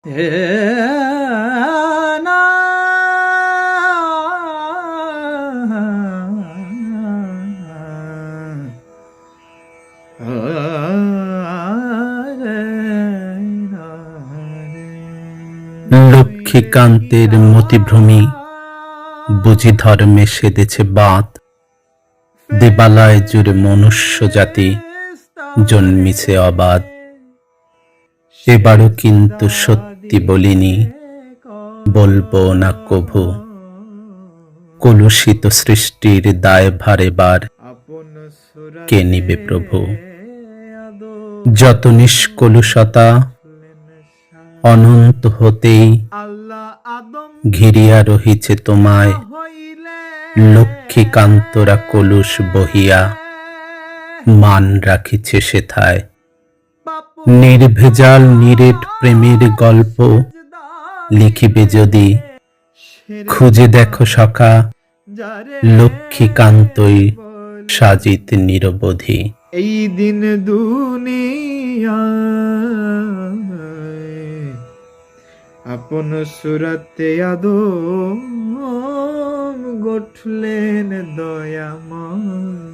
হে না লক্ষ্মীকান্তের মতিভ্রমী বুঝি ধর্মে সেধেছে বাঁধ। দেবালয় জুড়ে মনুষ্য জাতি জন্মিছে অবাধ। এবারও কিন্তু সত্যি বলিনি, বলবো না কভু। কলুষিত সৃষ্টির দায়ভার এবার কে নিবে প্রভু। যত নিষ্কলুষতা অনন্ত হতেই ঘিরিয়া রহিছে তোমায়। লক্ষ্মীকান্তরা কলুষ বহিয়া মান রাখিছে সেথায়। নির্ভেজাল নিরেট প্রেমের গল্প লিখিবে যদি, খুঁজে দেখো সখা লক্ষ্মীকান্তই সাজিত নিরবধি। এই দিন দুনিয়ায় আপন সুরতে আদম গঠলেন দয়াময়।